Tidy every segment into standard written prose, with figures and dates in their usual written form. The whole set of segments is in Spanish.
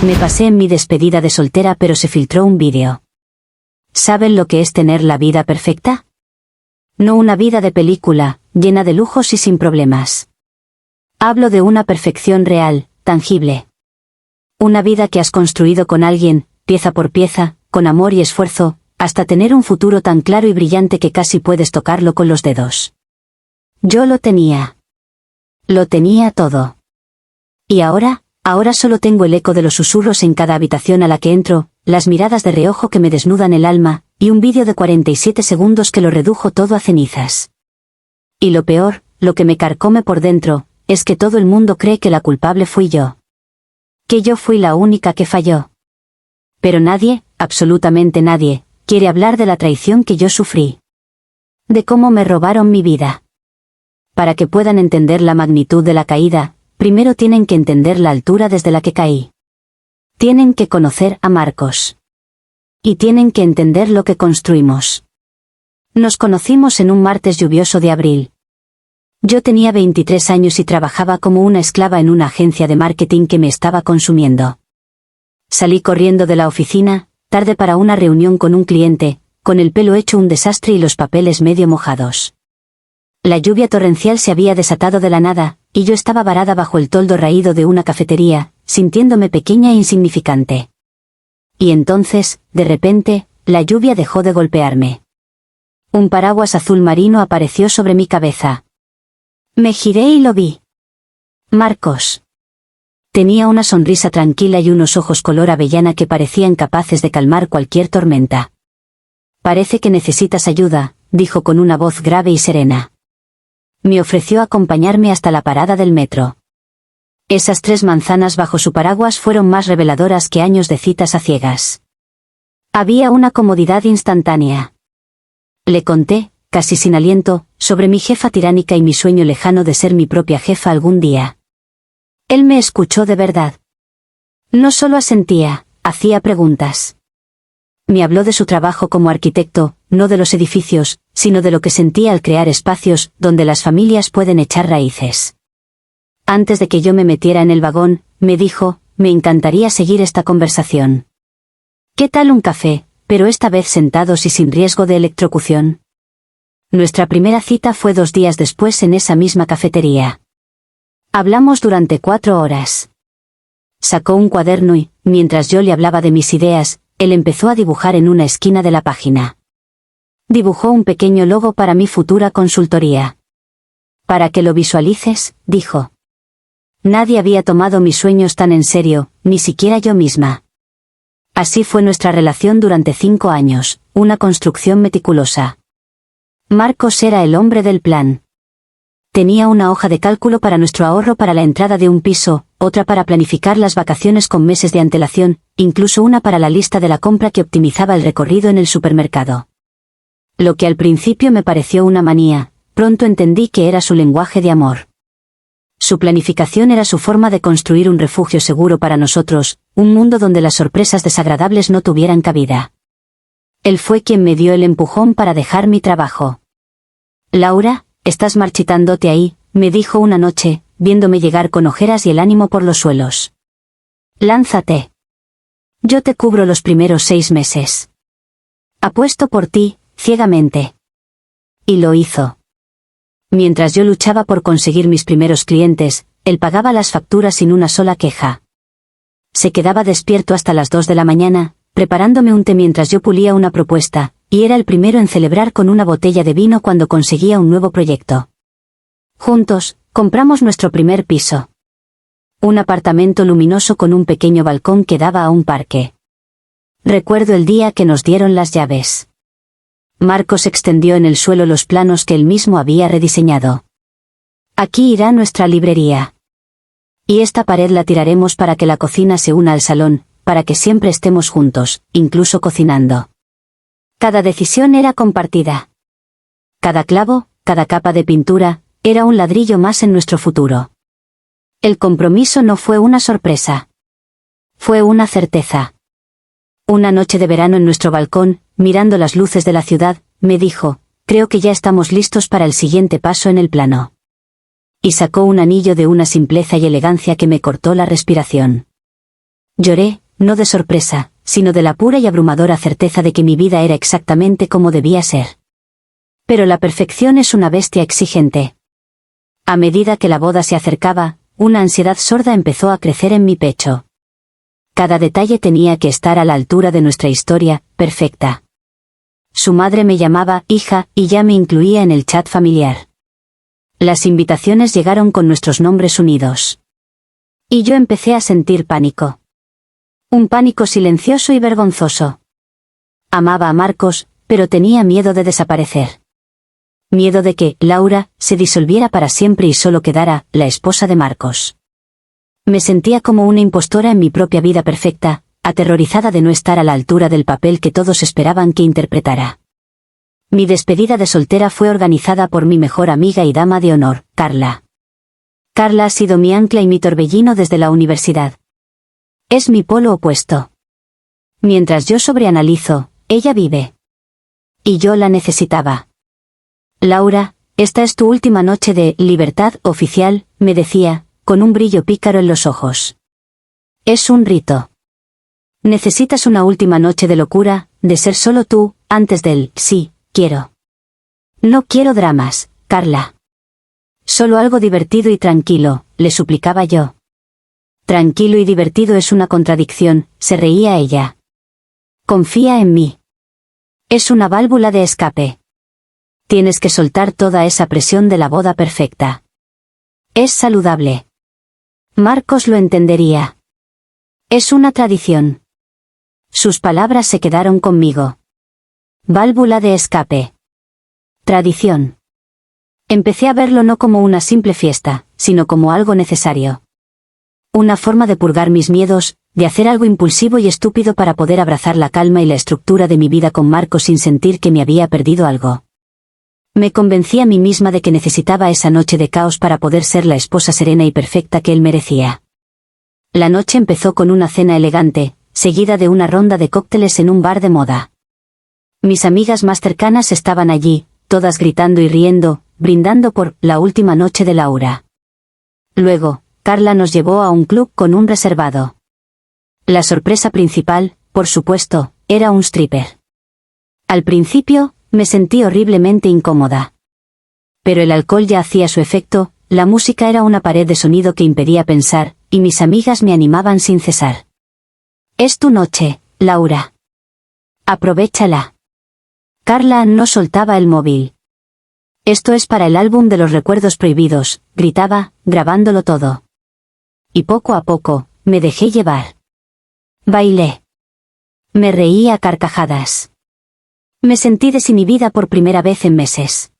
Me pasé en mi despedida de soltera, pero se filtró un vídeo. ¿Saben lo que es tener la vida perfecta? No una vida de película, llena de lujos y sin problemas. Hablo de una perfección real, tangible. Una vida que has construido con alguien, pieza por pieza, con amor y esfuerzo, hasta tener un futuro tan claro y brillante que casi puedes tocarlo con los dedos. Yo lo tenía. Lo tenía todo. Y ahora solo tengo el eco de los susurros en cada habitación a la que entro, las miradas de reojo que me desnudan el alma, y un vídeo de 47 segundos que lo redujo todo a cenizas. Y lo peor, lo que me carcome por dentro, es que todo el mundo cree que la culpable fui yo. Que yo fui la única que falló. Pero nadie, absolutamente nadie, quiere hablar de la traición que yo sufrí. De cómo me robaron mi vida. Para que puedan entender la magnitud de la caída, primero tienen que entender la altura desde la que caí. Tienen que conocer a Marcos. Y tienen que entender lo que construimos. Nos conocimos en un martes lluvioso de abril. Yo tenía 23 años y trabajaba como una esclava en una agencia de marketing que me estaba consumiendo. Salí corriendo de la oficina, tarde para una reunión con un cliente, con el pelo hecho un desastre y los papeles medio mojados. La lluvia torrencial se había desatado de la nada, y yo estaba varada bajo el toldo raído de una cafetería, sintiéndome pequeña e insignificante. Y entonces, de repente, la lluvia dejó de golpearme. Un paraguas azul marino apareció sobre mi cabeza. Me giré y lo vi. Marcos. Tenía una sonrisa tranquila y unos ojos color avellana que parecían capaces de calmar cualquier tormenta. Parece que necesitas ayuda, dijo con una voz grave y serena. Me ofreció acompañarme hasta la parada del metro. Esas 3 manzanas bajo su paraguas fueron más reveladoras que años de citas a ciegas. Había una comodidad instantánea. Le conté, casi sin aliento, sobre mi jefa tiránica y mi sueño lejano de ser mi propia jefa algún día. Él me escuchó de verdad. No solo asentía, hacía preguntas. Me habló de su trabajo como arquitecto, no de los edificios, sino de lo que sentía al crear espacios donde las familias pueden echar raíces. Antes de que yo me metiera en el vagón, me dijo, me encantaría seguir esta conversación. ¿Qué tal un café, pero esta vez sentados y sin riesgo de electrocución? Nuestra primera cita fue 2 días después en esa misma cafetería. Hablamos durante 4 horas. Sacó un cuaderno y, mientras yo le hablaba de mis ideas, él empezó a dibujar en una esquina de la página. Dibujó un pequeño logo para mi futura consultoría. Para que lo visualices, dijo. Nadie había tomado mis sueños tan en serio, ni siquiera yo misma. Así fue nuestra relación durante 5 años, una construcción meticulosa. Marcos era el hombre del plan. Tenía una hoja de cálculo para nuestro ahorro para la entrada de un piso, otra para planificar las vacaciones con meses de antelación, incluso una para la lista de la compra que optimizaba el recorrido en el supermercado. Lo que al principio me pareció una manía, pronto entendí que era su lenguaje de amor. Su planificación era su forma de construir un refugio seguro para nosotros, un mundo donde las sorpresas desagradables no tuvieran cabida. Él fue quien me dio el empujón para dejar mi trabajo. Laura, estás marchitándote ahí, me dijo una noche, viéndome llegar con ojeras y el ánimo por los suelos. Lánzate. Yo te cubro los primeros 6 meses. Apuesto por ti, ciegamente. Y lo hizo. Mientras yo luchaba por conseguir mis primeros clientes, él pagaba las facturas sin una sola queja. Se quedaba despierto hasta las 2 de la mañana, preparándome un té mientras yo pulía una propuesta, y era el primero en celebrar con una botella de vino cuando conseguía un nuevo proyecto. Juntos, compramos nuestro primer piso. Un apartamento luminoso con un pequeño balcón que daba a un parque. Recuerdo el día que nos dieron las llaves. Marcos extendió en el suelo los planos que él mismo había rediseñado. Aquí irá nuestra librería. Y esta pared la tiraremos para que la cocina se una al salón, para que siempre estemos juntos, incluso cocinando. Cada decisión era compartida. Cada clavo, cada capa de pintura, era un ladrillo más en nuestro futuro. El compromiso no fue una sorpresa. Fue una certeza. Una noche de verano en nuestro balcón, mirando las luces de la ciudad, me dijo, creo que ya estamos listos para el siguiente paso en el plano. Y sacó un anillo de una simpleza y elegancia que me cortó la respiración. Lloré, no de sorpresa, sino de la pura y abrumadora certeza de que mi vida era exactamente como debía ser. Pero la perfección es una bestia exigente. A medida que la boda se acercaba, una ansiedad sorda empezó a crecer en mi pecho. Cada detalle tenía que estar a la altura de nuestra historia, perfecta. Su madre me llamaba hija y ya me incluía en el chat familiar. Las invitaciones llegaron con nuestros nombres unidos. Y yo empecé a sentir pánico. Un pánico silencioso y vergonzoso. Amaba a Marcos, pero tenía miedo de desaparecer. Miedo de que Laura se disolviera para siempre y solo quedara la esposa de Marcos. Me sentía como una impostora en mi propia vida perfecta, aterrorizada de no estar a la altura del papel que todos esperaban que interpretara. Mi despedida de soltera fue organizada por mi mejor amiga y dama de honor, Carla. Carla ha sido mi ancla y mi torbellino desde la universidad. Es mi polo opuesto. Mientras yo sobreanalizo, ella vive. Y yo la necesitaba. Laura, esta es tu última noche de libertad oficial, me decía, con un brillo pícaro en los ojos. Es un rito. Necesitas una última noche de locura, de ser solo tú, antes del sí, quiero. No quiero dramas, Carla. Solo algo divertido y tranquilo, le suplicaba yo. Tranquilo y divertido es una contradicción, se reía ella. Confía en mí. Es una válvula de escape. Tienes que soltar toda esa presión de la boda perfecta. Es saludable. Marcos lo entendería. Es una tradición. Sus palabras se quedaron conmigo. Válvula de escape. Tradición. Empecé a verlo no como una simple fiesta, sino como algo necesario. Una forma de purgar mis miedos, de hacer algo impulsivo y estúpido para poder abrazar la calma y la estructura de mi vida con Marcos sin sentir que me había perdido algo. Me convencí a mí misma de que necesitaba esa noche de caos para poder ser la esposa serena y perfecta que él merecía. La noche empezó con una cena elegante, seguida de una ronda de cócteles en un bar de moda. Mis amigas más cercanas estaban allí, todas gritando y riendo, brindando por la última noche de Laura. Luego, Carla nos llevó a un club con un reservado. La sorpresa principal, por supuesto, era un stripper. Al principio, me sentí horriblemente incómoda. Pero el alcohol ya hacía su efecto, la música era una pared de sonido que impedía pensar, y mis amigas me animaban sin cesar. Es tu noche, Laura. Aprovéchala. Carla no soltaba el móvil. Esto es para el álbum de los recuerdos prohibidos, gritaba, grabándolo todo. Y poco a poco, me dejé llevar. Bailé. Me reí a carcajadas. Me sentí desinhibida por primera vez en meses.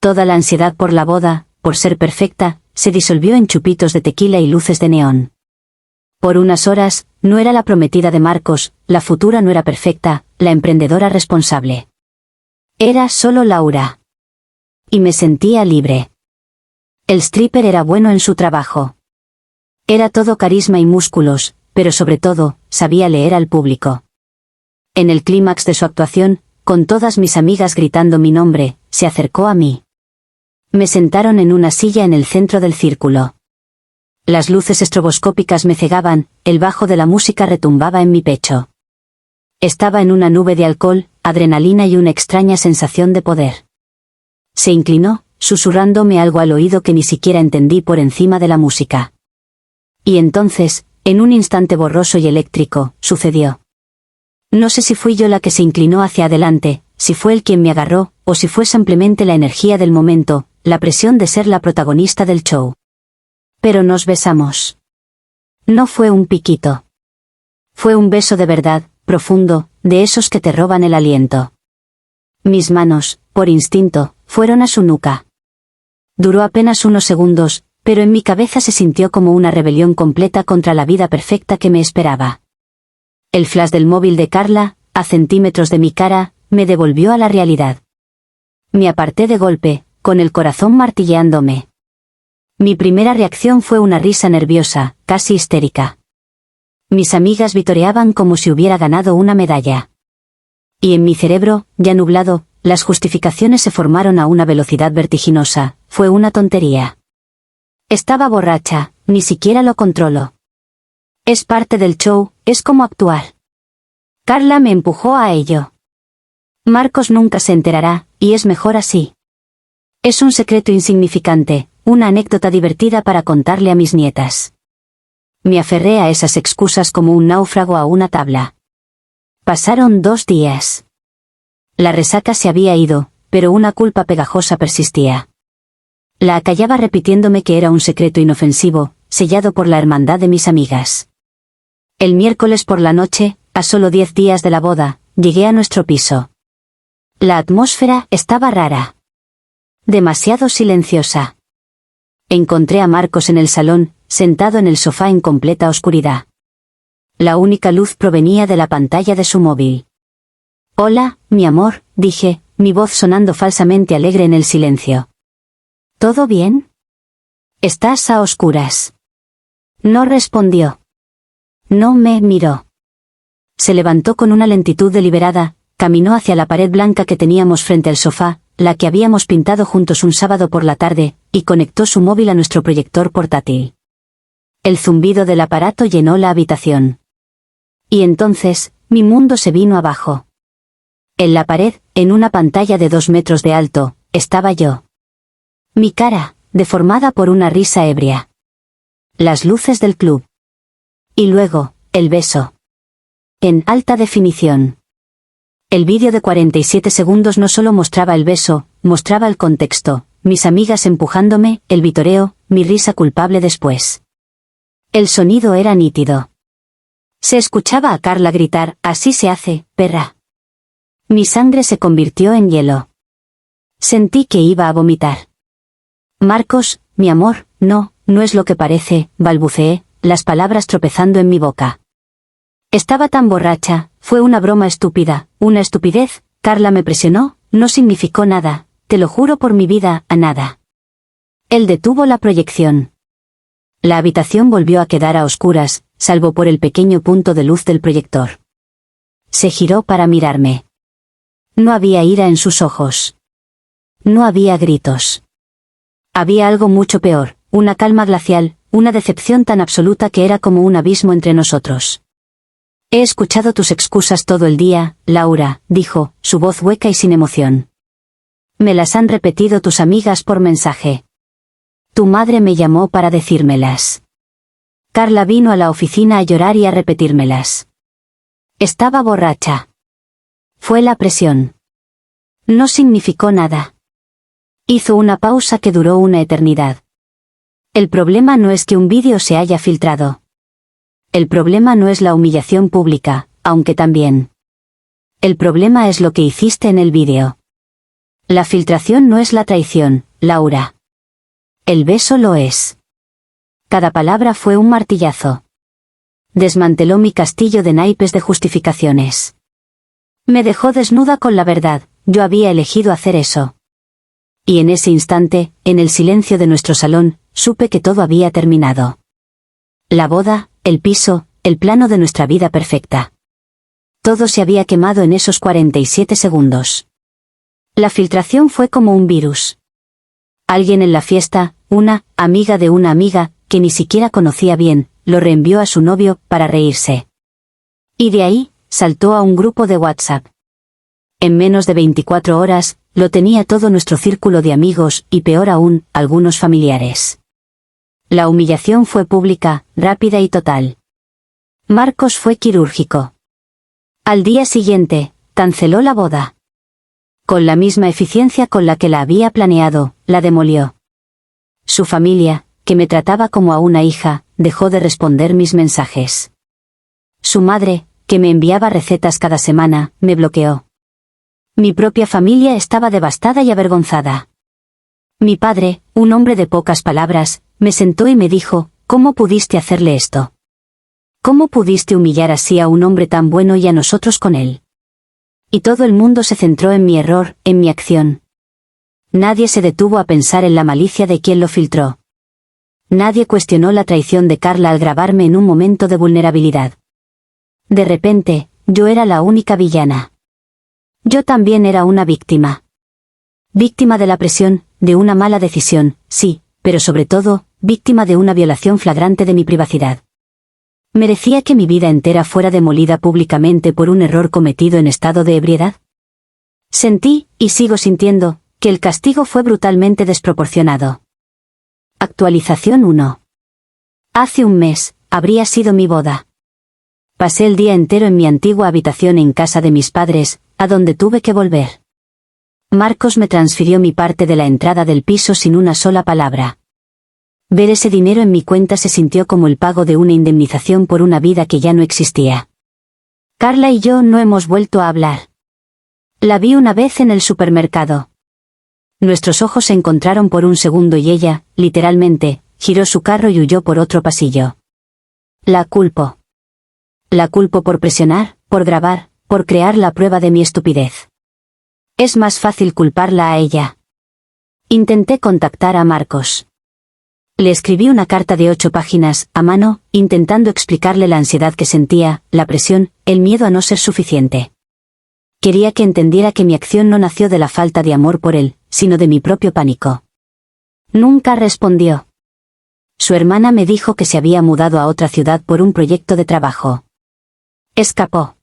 Toda la ansiedad por la boda, por ser perfecta, se disolvió en chupitos de tequila y luces de neón. Por unas horas, no era la prometida de Marcos, la futura no era perfecta, la emprendedora responsable. Era solo Laura. Y me sentía libre. El stripper era bueno en su trabajo. Era todo carisma y músculos, pero sobre todo, sabía leer al público. En el clímax de su actuación, con todas mis amigas gritando mi nombre, se acercó a mí. Me sentaron en una silla en el centro del círculo. Las luces estroboscópicas me cegaban, el bajo de la música retumbaba en mi pecho. Estaba en una nube de alcohol, adrenalina y una extraña sensación de poder. Se inclinó, susurrándome algo al oído que ni siquiera entendí por encima de la música. Y entonces, en un instante borroso y eléctrico, sucedió. No sé si fui yo la que se inclinó hacia adelante, si fue él quien me agarró, o si fue simplemente la energía del momento, la presión de ser la protagonista del show. Pero nos besamos. No fue un piquito. Fue un beso de verdad, profundo, de esos que te roban el aliento. Mis manos, por instinto, fueron a su nuca. Duró apenas unos segundos, pero en mi cabeza se sintió como una rebelión completa contra la vida perfecta que me esperaba. El flash del móvil de Carla, a centímetros de mi cara, me devolvió a la realidad. Me aparté de golpe, con el corazón martilleándome. Mi primera reacción fue una risa nerviosa, casi histérica. Mis amigas vitoreaban como si hubiera ganado una medalla. Y en mi cerebro, ya nublado, las justificaciones se formaron a una velocidad vertiginosa, fue una tontería. Estaba borracha, ni siquiera lo controlo. Es parte del show, es como actuar. Carla me empujó a ello. Marcos nunca se enterará, y es mejor así. Es un secreto insignificante, una anécdota divertida para contarle a mis nietas. Me aferré a esas excusas como un náufrago a una tabla. Pasaron 2 días. La resaca se había ido, pero una culpa pegajosa persistía. La acallaba repitiéndome que era un secreto inofensivo, sellado por la hermandad de mis amigas. El miércoles por la noche, a solo 10 días de la boda, llegué a nuestro piso. La atmósfera estaba rara. Demasiado silenciosa. Encontré a Marcos en el salón, sentado en el sofá en completa oscuridad. La única luz provenía de la pantalla de su móvil. «Hola, mi amor», dije, mi voz sonando falsamente alegre en el silencio. «¿Todo bien? ¿Estás a oscuras?» No respondió. No me miró. Se levantó con una lentitud deliberada, caminó hacia la pared blanca que teníamos frente al sofá, la que habíamos pintado juntos un sábado por la tarde, y conectó su móvil a nuestro proyector portátil. El zumbido del aparato llenó la habitación. Y entonces, mi mundo se vino abajo. En la pared, en una pantalla de 2 metros de alto, estaba yo. Mi cara, deformada por una risa ebria. Las luces del club. Y luego, el beso. En alta definición. El vídeo de 47 segundos no solo mostraba el beso, mostraba el contexto, mis amigas empujándome, el vitoreo, mi risa culpable después. El sonido era nítido. Se escuchaba a Carla gritar, «Así se hace, perra». Mi sangre se convirtió en hielo. Sentí que iba a vomitar. «Marcos, mi amor, no es lo que parece», balbuceé, las palabras tropezando en mi boca. Estaba tan borracha, fue una broma estúpida, una estupidez, Carla me presionó, no significó nada, te lo juro por mi vida, a nada. Él detuvo la proyección. La habitación volvió a quedar a oscuras, salvo por el pequeño punto de luz del proyector. Se giró para mirarme. No había ira en sus ojos. No había gritos. Había algo mucho peor, una calma glacial, una decepción tan absoluta que era como un abismo entre nosotros. «He escuchado tus excusas todo el día, Laura», dijo, su voz hueca y sin emoción. «Me las han repetido tus amigas por mensaje. Tu madre me llamó para decírmelas. Carla vino a la oficina a llorar y a repetírmelas. Estaba borracha. Fue la presión. No significó nada». Hizo una pausa que duró una eternidad. «El problema no es que un vídeo se haya filtrado. El problema no es la humillación pública, aunque también. El problema es lo que hiciste en el vídeo. La filtración no es la traición, Laura. El beso lo es». Cada palabra fue un martillazo. Desmanteló mi castillo de naipes de justificaciones. Me dejó desnuda con la verdad, yo había elegido hacer eso. Y en ese instante, en el silencio de nuestro salón, supe que todo había terminado. La boda, el piso, el plano de nuestra vida perfecta. Todo se había quemado en esos 47 segundos. La filtración fue como un virus. Alguien en la fiesta, una amiga de una amiga, que ni siquiera conocía bien, lo reenvió a su novio para reírse. Y de ahí, saltó a un grupo de WhatsApp. En menos de 24 horas, lo tenía todo nuestro círculo de amigos y peor aún, algunos familiares. La humillación fue pública, rápida y total. Marcos fue quirúrgico. Al día siguiente, canceló la boda. Con la misma eficiencia con la que la había planeado, la demolió. Su familia, que me trataba como a una hija, dejó de responder mis mensajes. Su madre, que me enviaba recetas cada semana, me bloqueó. Mi propia familia estaba devastada y avergonzada. Mi padre, un hombre de pocas palabras, me sentó y me dijo, «¿Cómo pudiste hacerle esto? ¿Cómo pudiste humillar así a un hombre tan bueno y a nosotros con él?» Y todo el mundo se centró en mi error, en mi acción. Nadie se detuvo a pensar en la malicia de quien lo filtró. Nadie cuestionó la traición de Carla al grabarme en un momento de vulnerabilidad. De repente, yo era la única villana. Yo también era una víctima. Víctima de la presión, de una mala decisión, sí, pero sobre todo, víctima de una violación flagrante de mi privacidad. ¿Merecía que mi vida entera fuera demolida públicamente por un error cometido en estado de ebriedad? Sentí, y sigo sintiendo, que el castigo fue brutalmente desproporcionado. Actualización 1. Hace un mes, habría sido mi boda. Pasé el día entero en mi antigua habitación en casa de mis padres, a donde tuve que volver. Marcos me transfirió mi parte de la entrada del piso sin una sola palabra. Ver ese dinero en mi cuenta se sintió como el pago de una indemnización por una vida que ya no existía. Carla y yo no hemos vuelto a hablar. La vi una vez en el supermercado. Nuestros ojos se encontraron por un segundo y ella, literalmente, giró su carro y huyó por otro pasillo. La culpo. La culpo por presionar, por grabar, por crear la prueba de mi estupidez. Es más fácil culparla a ella. Intenté contactar a Marcos. Le escribí una carta de 8 páginas, a mano, intentando explicarle la ansiedad que sentía, la presión, el miedo a no ser suficiente. Quería que entendiera que mi acción no nació de la falta de amor por él, sino de mi propio pánico. Nunca respondió. Su hermana me dijo que se había mudado a otra ciudad por un proyecto de trabajo. Escapó.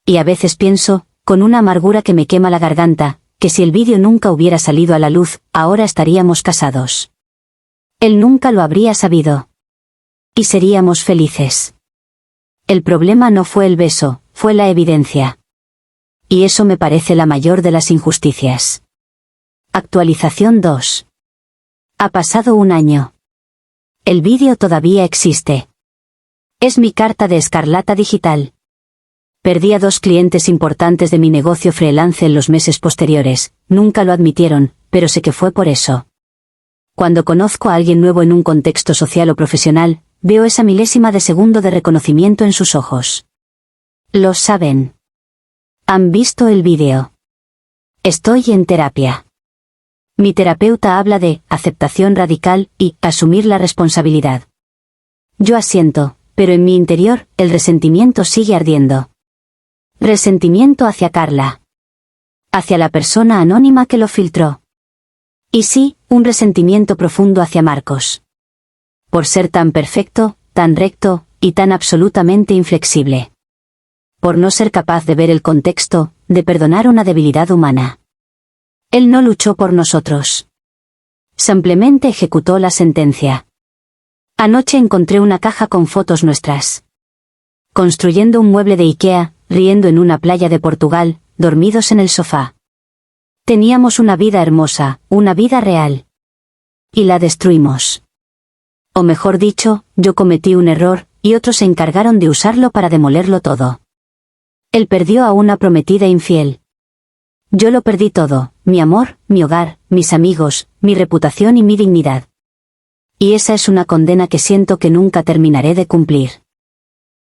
Y a veces pienso, con una amargura que me quema la garganta, que si el vídeo nunca hubiera salido a la luz, ahora estaríamos casados. Él nunca lo habría sabido. Y seríamos felices. El problema no fue el beso, fue la evidencia. Y eso me parece la mayor de las injusticias. Actualización 2. Ha pasado un año. El vídeo todavía existe. Es mi carta de escarlata digital. Perdí a 2 clientes importantes de mi negocio freelance en los meses posteriores, nunca lo admitieron, pero sé que fue por eso. Cuando conozco a alguien nuevo en un contexto social o profesional, veo esa milésima de segundo de reconocimiento en sus ojos. Lo saben. Han visto el vídeo. Estoy en terapia. Mi terapeuta habla de aceptación radical y asumir la responsabilidad. Yo asiento, pero en mi interior, el resentimiento sigue ardiendo. Resentimiento hacia Carla. Hacia la persona anónima que lo filtró. Y sí, un resentimiento profundo hacia Marcos. Por ser tan perfecto, tan recto, y tan absolutamente inflexible. Por no ser capaz de ver el contexto, de perdonar una debilidad humana. Él no luchó por nosotros. Simplemente ejecutó la sentencia. Anoche encontré una caja con fotos nuestras. Construyendo un mueble de IKEA, riendo en una playa de Portugal, dormidos en el sofá. Teníamos una vida hermosa, una vida real. Y la destruimos. O mejor dicho, yo cometí un error, y otros se encargaron de usarlo para demolerlo todo. Él perdió a una prometida infiel. Yo lo perdí todo, mi amor, mi hogar, mis amigos, mi reputación y mi dignidad. Y esa es una condena que siento que nunca terminaré de cumplir.